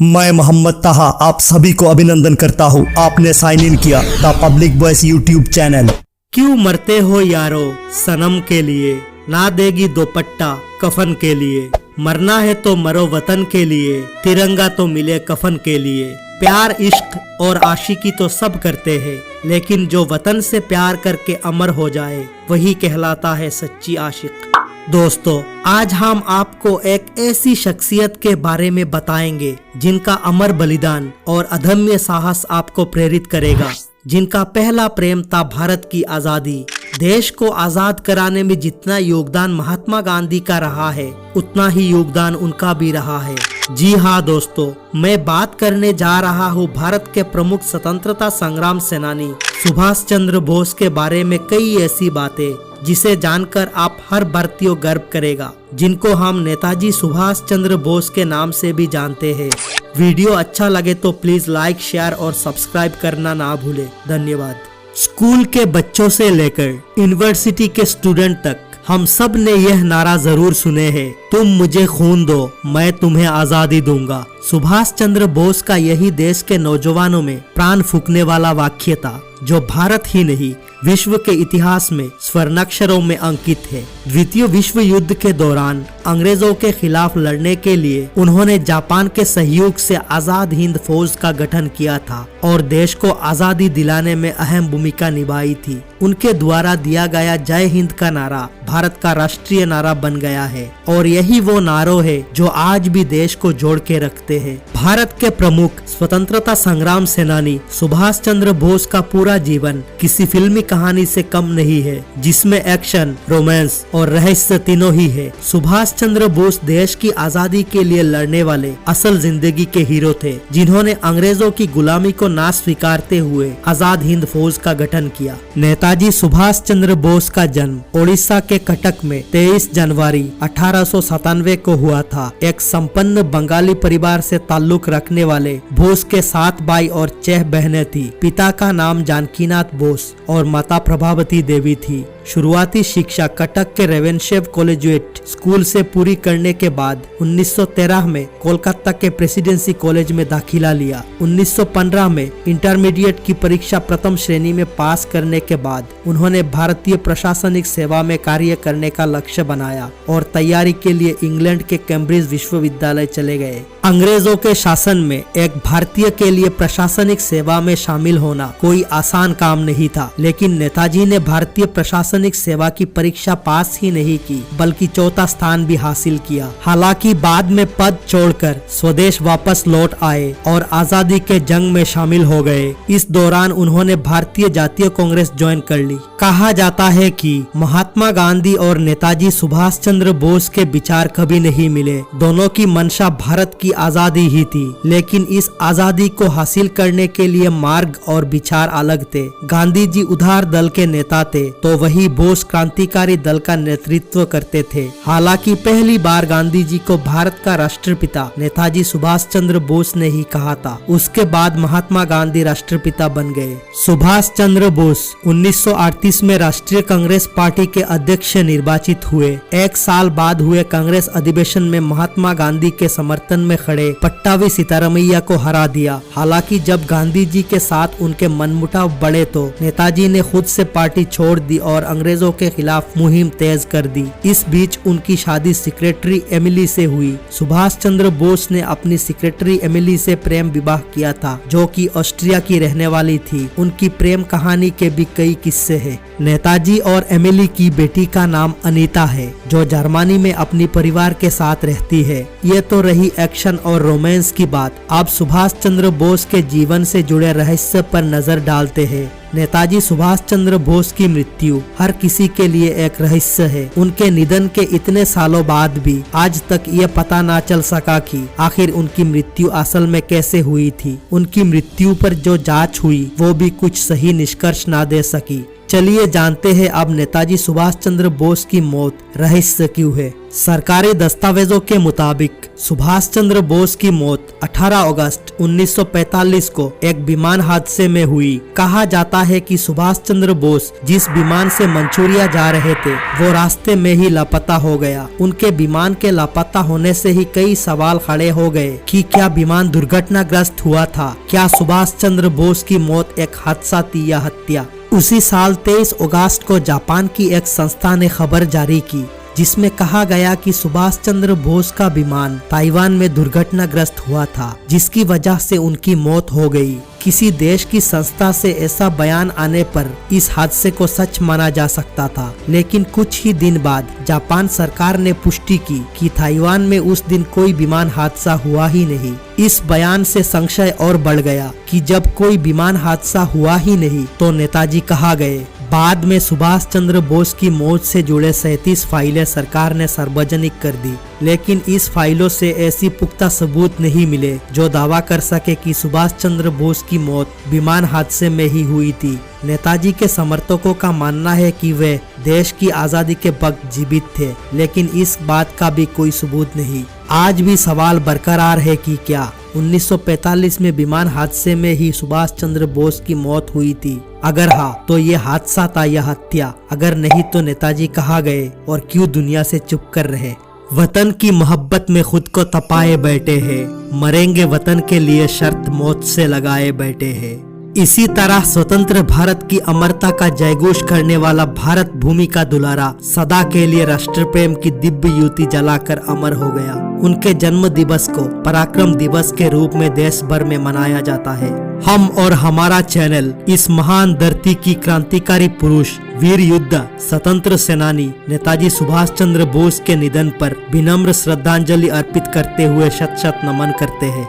मैं मोहम्मद ताहा आप सभी को अभिनंदन करता हूँ। आपने साइन इन किया the public voice YouTube channel. क्यों मरते हो यारो सनम के लिए, ना देगी दोपट्टा कफन के लिए। मरना है तो मरो वतन के लिए, तिरंगा तो मिले कफन के लिए। प्यार इश्क और आशिकी तो सब करते हैं, लेकिन जो वतन से प्यार करके अमर हो जाए वही कहलाता है सच्ची आशिक। दोस्तों, आज हम आपको एक ऐसी शख्सियत के बारे में बताएंगे जिनका अमर बलिदान और अदम्य साहस आपको प्रेरित करेगा, जिनका पहला प्रेम था भारत की आजादी। देश को आजाद कराने में जितना योगदान महात्मा गांधी का रहा है, उतना ही योगदान उनका भी रहा है। जी हाँ दोस्तों, मैं बात करने जा रहा हूँ भारत के प्रमुख स्वतंत्रता संग्राम सेनानी सुभाष चंद्र बोस के बारे में। कई ऐसी बातें जिसे जानकर आप हर भारतीय गर्व करेगा, जिनको हम नेताजी सुभाष चंद्र बोस के नाम से भी जानते हैं। वीडियो अच्छा लगे तो प्लीज लाइक, शेयर और सब्सक्राइब करना ना भूले। धन्यवाद। स्कूल के बच्चों से लेकर यूनिवर्सिटी के स्टूडेंट तक हम सब ने यह नारा जरूर सुने हैं, तुम मुझे खून दो मैं तुम्हें आजादी दूंगा। सुभाष चंद्र बोस का यही देश के नौजवानों में प्राण फूंकने वाला वाक्य था, जो भारत ही नहीं विश्व के इतिहास में स्वर्णाक्षरों में अंकित है। द्वितीय विश्व युद्ध के दौरान अंग्रेजों के खिलाफ लड़ने के लिए उन्होंने जापान के सहयोग से आजाद हिंद फौज का गठन किया था और देश को आजादी दिलाने में अहम भूमिका निभाई थी। उनके द्वारा दिया गया जय हिंद का नारा भारत का राष्ट्रीय नारा बन गया है और यही वो नारो है जो आज भी देश को जोड़ के रखते हैं। भारत के प्रमुख स्वतंत्रता संग्राम सेनानी सुभाष चंद्र बोस का पूरा जीवन किसी फिल्मी कहानी से कम नहीं है, जिसमें एक्शन, रोमांस और रहस्य तीनों ही है। सुभाष चंद्र बोस देश की आजादी के लिए लड़ने वाले असल जिंदगी के हीरो थे, जिन्होंने अंग्रेजों की गुलामी को ना स्वीकारते हुए आजाद हिंद फौज का गठन किया। नेताजी सुभाष चंद्र बोस का जन्म ओडिशा के कटक में 23 जनवरी 1897 को हुआ था। एक संपन्न बंगाली परिवार से ताल्लुक रखने वाले बोस के 7 भाई और 6 बहनें थी। पिता का नाम जानकीनाथ बोस और माता प्रभावती देवी थी। शुरुआती शिक्षा कटक के रेवेनशेव कॉलेजिएट स्कूल से पूरी करने के बाद 1913 में कोलकाता के प्रेसिडेंसी कॉलेज में दाखिला लिया। 1915 में इंटरमीडिएट की परीक्षा प्रथम श्रेणी में पास करने के बाद उन्होंने भारतीय प्रशासनिक सेवा में कार्य करने का लक्ष्य बनाया और तैयारी के लिए इंग्लैंड के कैम्ब्रिज विश्वविद्यालय चले गए। अंग्रेजों के शासन में एक भारतीय के लिए प्रशासनिक सेवा में शामिल होना कोई आसान काम नहीं था, लेकिन नेताजी ने भारतीय प्रशासनिक सेवा की परीक्षा पास ही नहीं की, बल्कि चौथा स्थान भी हासिल किया। हालांकि बाद में पद छोड़कर स्वदेश वापस लौट आए और आजादी के जंग में शामिल हो गए। इस दौरान उन्होंने भारतीय जातीय कांग्रेस ज्वाइन कर ली। कहा जाता है कि महात्मा गांधी और नेताजी सुभाष चंद्र बोस के विचार कभी नहीं मिले। दोनों की मंशा भारत की आजादी ही थी, लेकिन इस आजादी को हासिल करने के लिए मार्ग और विचार अलग थे। गांधी जी उदार दल के नेता थे, तो वही बोस क्रांतिकारी दल का नेतृत्व करते थे। हालांकि पहली बार गांधी जी को भारत का राष्ट्रपिता नेताजी सुभाष चंद्र बोस ने ही कहा था। उसके बाद महात्मा गांधी राष्ट्रपिता बन गए। सुभाष चंद्र बोस 1938 में राष्ट्रीय कांग्रेस पार्टी के अध्यक्ष निर्वाचित हुए। एक साल बाद हुए कांग्रेस अधिवेशन में महात्मा गांधी के समर्थन में खड़े पट्टाभी सीतारामैया को हरा दिया। हालांकि जब गांधी जी के साथ उनके मनमुटाव बढ़े तो नेताजी ने खुद से पार्टी छोड़ दी और अंग्रेजों के खिलाफ मुहिम तेज कर दी। इस बीच उनकी शादी सेक्रेटरी एमिली से हुई। सुभाष चंद्र बोस ने अपनी सेक्रेटरी एमिली से प्रेम विवाह किया था, जो कि ऑस्ट्रिया की रहने वाली थी। उनकी प्रेम कहानी के भी कई किस्से हैं। नेताजी और एमिली की बेटी का नाम अनीता है, जो जर्मनी में अपनी परिवार के साथ रहती है। ये तो रही एक्शन और रोमांस की बात। अब सुभाष चंद्र बोस के जीवन से जुड़े रहस्य पर नजर डालते हैं। नेताजी सुभाष चंद्र बोस की मृत्यु हर किसी के लिए एक रहस्य है। उनके निधन के इतने सालों बाद भी आज तक ये पता ना चल सका कि आखिर उनकी मृत्यु असल में कैसे हुई थी। उनकी मृत्यु पर जो जांच हुई वो भी कुछ सही निष्कर्ष ना दे सकी। चलिए जानते हैं अब नेताजी सुभाष चंद्र बोस की मौत रहस्य क्यों है। सरकारी दस्तावेजों के मुताबिक सुभाष चंद्र बोस की मौत 18 अगस्त 1945 को एक विमान हादसे में हुई। कहा जाता है कि सुभाष चंद्र बोस जिस विमान से मंचूरिया जा रहे थे वो रास्ते में ही लापता हो गया। उनके विमान के लापता होने से ही कई सवाल खड़े हो गए कि क्या विमान दुर्घटनाग्रस्त हुआ था, क्या सुभाष चंद्र बोस की मौत एक हादसा थी या हत्या। उसी साल 23 अगस्त को जापान की एक संस्था ने खबर जारी की जिसमें कहा गया कि सुभाष चंद्र बोस का विमान ताइवान में दुर्घटनाग्रस्त हुआ था, जिसकी वजह से उनकी मौत हो गई। किसी देश की संस्था से ऐसा बयान आने पर इस हादसे को सच माना जा सकता था, लेकिन कुछ ही दिन बाद जापान सरकार ने पुष्टि की कि ताइवान में उस दिन कोई विमान हादसा हुआ ही नहीं। इस बयान से संशय और बढ़ गया कि जब कोई विमान हादसा हुआ ही नहीं तो नेताजी कहाँ गए। बाद में सुभाष चंद्र बोस की मौत से जुड़े 37 फाइलें सरकार ने सार्वजनिक कर दी, लेकिन इस फाइलों से ऐसी पुख्ता सबूत नहीं मिले जो दावा कर सके कि सुभाष चंद्र बोस की मौत विमान हादसे में ही हुई थी। नेताजी के समर्थकों का मानना है कि वे देश की आजादी के वक्त जीवित थे, लेकिन इस बात का भी कोई सबूत नहीं। आज भी सवाल बरकरार है कि क्या 1945 में विमान हादसे में ही सुभाष चंद्र बोस की मौत हुई थी। अगर हाँ तो ये हादसा था या हत्या, अगर नहीं तो नेताजी कहाँ गए और क्यों दुनिया से चुप कर रहे। वतन की मोहब्बत में खुद को तपाए बैठे हैं, मरेंगे वतन के लिए शर्त मौत से लगाए बैठे हैं। इसी तरह स्वतंत्र भारत की अमरता का जयघोष करने वाला भारत भूमि का दुलारा सदा के लिए राष्ट्र प्रेम की दिव्य युति जलाकर अमर हो गया। उनके जन्म दिवस को पराक्रम दिवस के रूप में देश भर में मनाया जाता है। हम और हमारा चैनल इस महान धरती की क्रांतिकारी पुरुष, वीर योद्धा, स्वतंत्र सेनानी नेताजी सुभाष चंद्र बोस के निधन पर विनम्र श्रद्धांजलि अर्पित करते हुए शत शत नमन करते हैं।